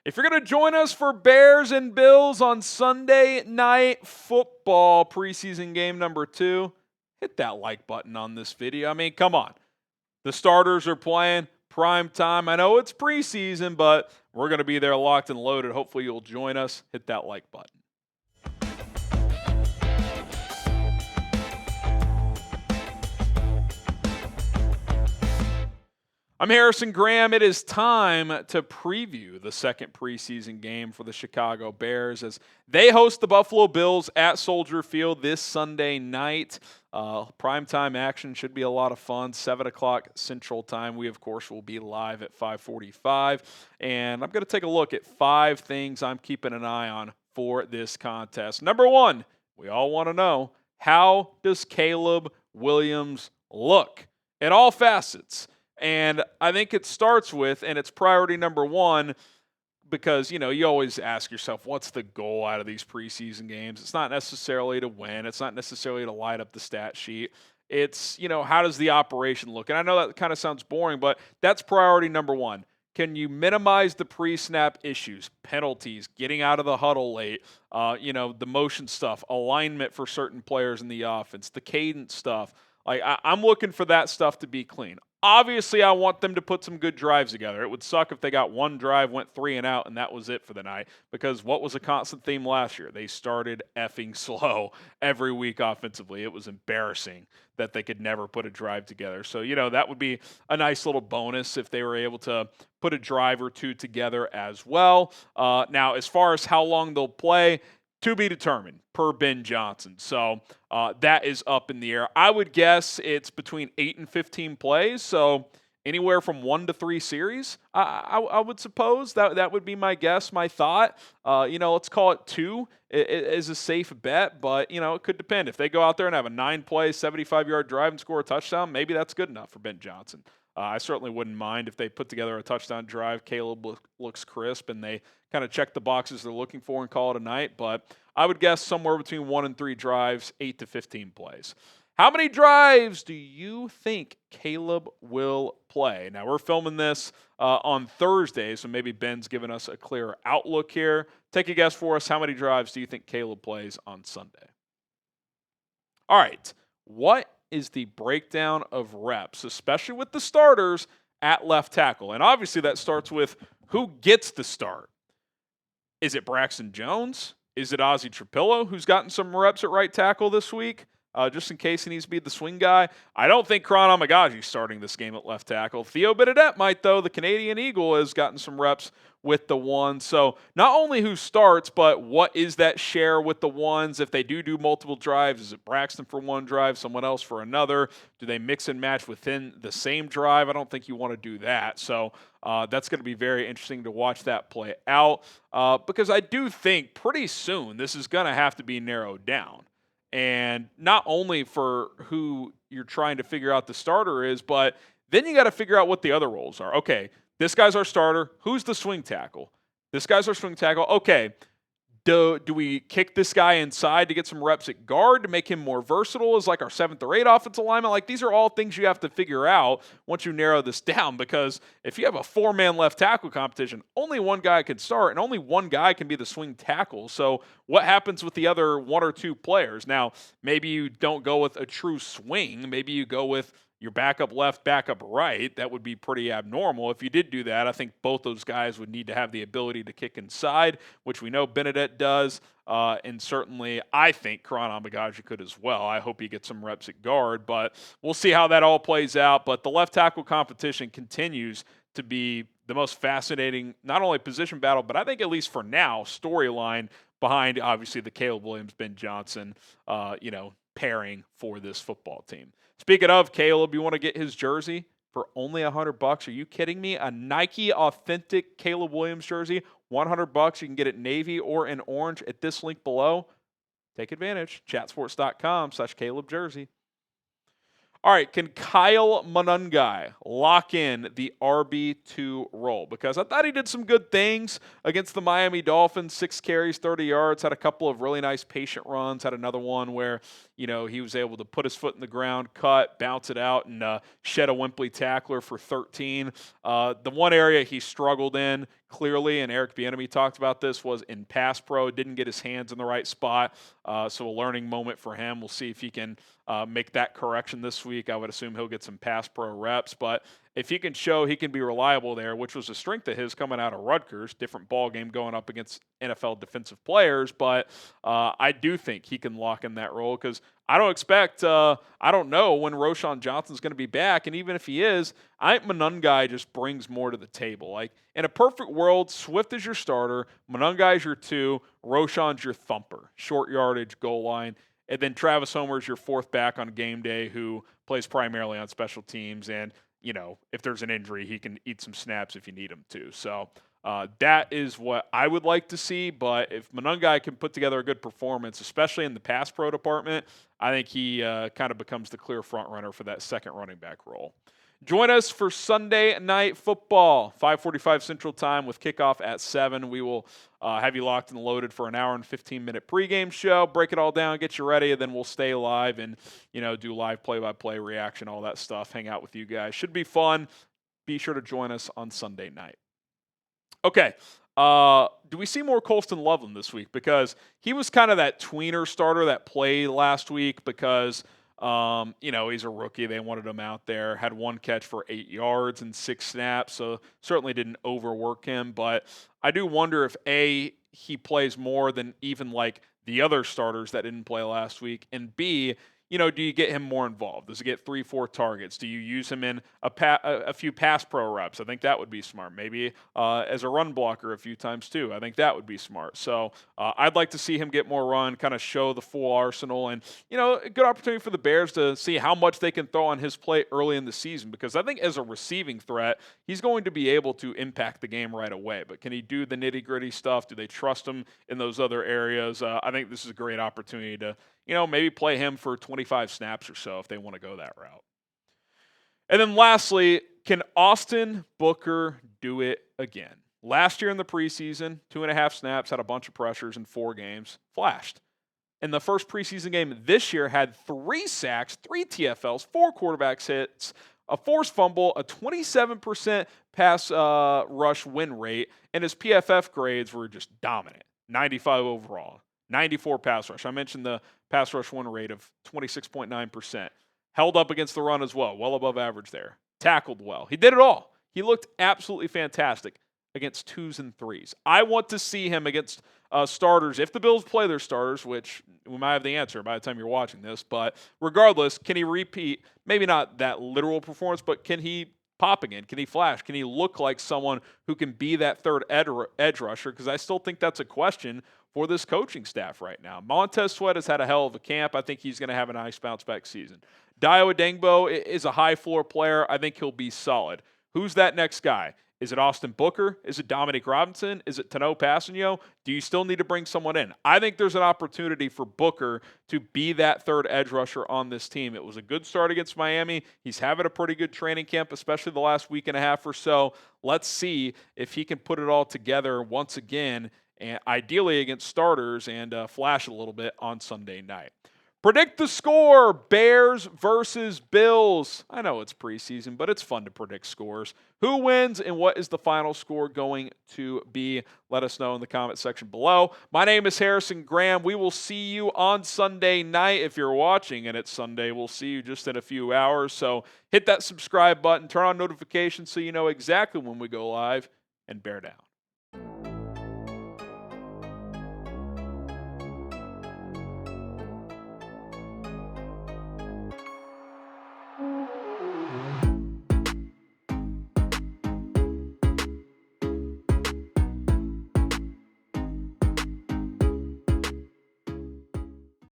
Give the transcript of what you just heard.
If you're going to join us for Bears and Bills on Sunday Night Football preseason game number 2, hit that like button on this video. I mean, come on. The starters are playing prime time. I know it's preseason, but we're going to be there locked and loaded. Hopefully you'll join us. Hit that like button. I'm Harrison Graham. It is time to preview the second preseason game for the Chicago Bears as they host the Buffalo Bills at Soldier Field this Sunday night. Primetime action should be a lot of fun. 7 o'clock Central Time. We, of course, will be live at 5:45. And I'm going to take a look at 5 things I'm keeping an eye on for this contest. Number 1, we all want to know, how does Caleb Williams look in all facets? And I think it starts with, and it's priority number 1, because, you always ask yourself, what's the goal out of these preseason games? It's not necessarily to win. It's not necessarily to light up the stat sheet. It's, how does the operation look? And I know that kind of sounds boring, but that's priority number 1. Can you minimize the pre-snap issues, penalties, getting out of the huddle late, the motion stuff, alignment for certain players in the offense, the cadence stuff? Like, I'm looking for that stuff to be clean. Obviously, I want them to put some good drives together. It would suck if they got one drive, went 3 and out, and that was it for the night. Because what was a constant theme last year? They started effing slow every week offensively. It was embarrassing that they could never put a drive together. So, that would be a nice little bonus if they were able to put a drive or 2 together as well. Now, as far as how long they'll play, to be determined per Ben Johnson. So that is up in the air. I would guess it's between 8 and 15 plays. So anywhere from 1 to 3 series, I would suppose. That would be my guess, my thought. Let's call it 2 is a safe bet, but, it could depend. If they go out there and have a 9-play, 75-yard drive and score a touchdown, maybe that's good enough for Ben Johnson. I certainly wouldn't mind if they put together a touchdown drive. Caleb looks crisp, and they kind of check the boxes they're looking for and call it a night. But I would guess somewhere between 1 and 3 drives, 8 to 15 plays. How many drives do you think Caleb will play? Now, we're filming this on Thursday, so maybe Ben's giving us a clearer outlook here. Take a guess for us. How many drives do you think Caleb plays on Sunday? All right. What is the breakdown of reps, especially with the starters at left tackle? And obviously that starts with who gets the start. Is it Braxton Jones? Is it Ozzy Trapilo, who's gotten some reps at right tackle this week, just in case he needs to be the swing guy? I don't think Kiran Amegadjie starting this game at left tackle. Theo Benedet might, though. The Canadian Eagle has gotten some reps with the ones. So not only who starts, but what is that share with the ones? If they do multiple drives, is it Braxton for one drive, someone else for another? Do they mix and match within the same drive? I don't think you want to do that. So that's going to be very interesting to watch that play out, because I do think pretty soon this is going to have to be narrowed down. And not only for who you're trying to figure out the starter is, but then you got to figure out what the other roles are. Okay, this guy's our starter. Who's the swing tackle? This guy's our swing tackle. Okay, do we kick this guy inside to get some reps at guard to make him more versatile as like our 7th or 8th offensive lineman? Like, these are all things you have to figure out once you narrow this down, because if you have a 4-man left tackle competition, only one guy can start and only one guy can be the swing tackle. So what happens with the other 1 or 2 players? Now, maybe you don't go with a true swing. Maybe you go with your backup left, backup right. That would be pretty abnormal. If you did do that, I think both those guys would need to have the ability to kick inside, which we know Benedet does. And certainly I think Kiran Amegadjie could as well. I hope he gets some reps at guard, but we'll see how that all plays out. But the left tackle competition continues to be the most fascinating, not only position battle, but I think at least for now, storyline behind obviously the Caleb Williams, Ben Johnson, pairing for this football team. Speaking of Caleb, you want to get his jersey for only $100? Are you kidding me? A Nike authentic Caleb Williams jersey, $100. You can get it navy or in orange at this link below. Take advantage. Chatsports.com/Caleb jersey. All right, can Kyle Monangai lock in the RB2 role? Because I thought he did some good things against the Miami Dolphins. 6 carries, 30 yards, had a couple of really nice patient runs, had another one where, he was able to put his foot in the ground, cut, bounce it out, and shed a Wembley tackler for 13. The one area he struggled in, clearly, and Eric Bieniemy talked about this, was in pass pro. Didn't get his hands in the right spot, so a learning moment for him. We'll see if he can make that correction this week. I would assume he'll get some pass pro reps, but if he can show he can be reliable there, which was a strength of his coming out of Rutgers, different ball game going up against NFL defensive players, but I do think he can lock in that role because I don't know when Roschon Johnson's going to be back, and even if he is, I think Monangai just brings more to the table. Like, in a perfect world, Swift is your starter, Monangai is your 2, Roschon's your thumper, short yardage, goal line, and then Travis Homer is your 4th back on game day who plays primarily on special teams, and if there's an injury, he can eat some snaps if you need him to. So that is what I would like to see. But if Monangai can put together a good performance, especially in the pass pro department, I think he kind of becomes the clear front runner for that second running back role. Join us for Sunday Night Football, 5:45 Central Time with kickoff at 7. We will have you locked and loaded for an hour and 15-minute pregame show, break it all down, get you ready, and then we'll stay live and do live play-by-play reaction, all that stuff, hang out with you guys. Should be fun. Be sure to join us on Sunday night. Okay, do we see more Colston Love this week? Because he was kind of that tweener starter that played last week because – he's a rookie. They wanted him out there. Had 1 catch for 8 yards and 6 snaps, so certainly didn't overwork him. But I do wonder if, A, he plays more than even like the other starters that didn't play last week, and B, do you get him more involved? Does he get 3-4 targets? Do you use him in a few pass pro reps? I think that would be smart. Maybe as a run blocker a few times too. I think that would be smart. So I'd like to see him get more run, kind of show the full arsenal, and a good opportunity for the Bears to see how much they can throw on his plate early in the season. Because I think as a receiving threat, he's going to be able to impact the game right away. But can he do the nitty gritty stuff? Do they trust him in those other areas? I think this is a great opportunity to maybe play him for 25 snaps or so if they want to go that route. And then lastly, can Austin Booker do it again? Last year in the preseason, 2.5 snaps, had a bunch of pressures in 4 games, flashed. In the first preseason game this year, had 3 sacks, 3 TFLs, 4 quarterback hits, a forced fumble, a 27% pass rush win rate, and his PFF grades were just dominant, 95 overall. 94 pass rush. I mentioned the pass rush win rate of 26.9%. Held up against the run as well, well above average there. Tackled well. He did it all. He looked absolutely fantastic against 2s and 3s. I want to see him against starters. If the Bills play their starters, which we might have the answer by the time you're watching this, but regardless, can he repeat, maybe not that literal performance, but can he pop again? Can he flash? Can he look like someone who can be that third edge rusher? Because I still think that's a question for this coaching staff right now. Montez Sweat has had a hell of a camp. I think he's going to have a nice bounce-back season. Dio Adengbo is a high-floor player. I think he'll be solid. Who's that next guy? Is it Austin Booker? Is it Dominique Robinson? Is it Tano Passanio? Do you still need to bring someone in? I think there's an opportunity for Booker to be that third edge rusher on this team. It was a good start against Miami. He's having a pretty good training camp, especially the last week and a half or so. Let's see if he can put it all together once again, and ideally against starters, and flash a little bit on Sunday night. Predict the score, Bears versus Bills. I know it's preseason, but it's fun to predict scores. Who wins and what is the final score going to be? Let us know in the comment section below. My name is Harrison Graham. We will see you on Sunday night. If you're watching and it's Sunday, we'll see you just in a few hours. So hit that subscribe button, turn on notifications so you know exactly when we go live, and bear down.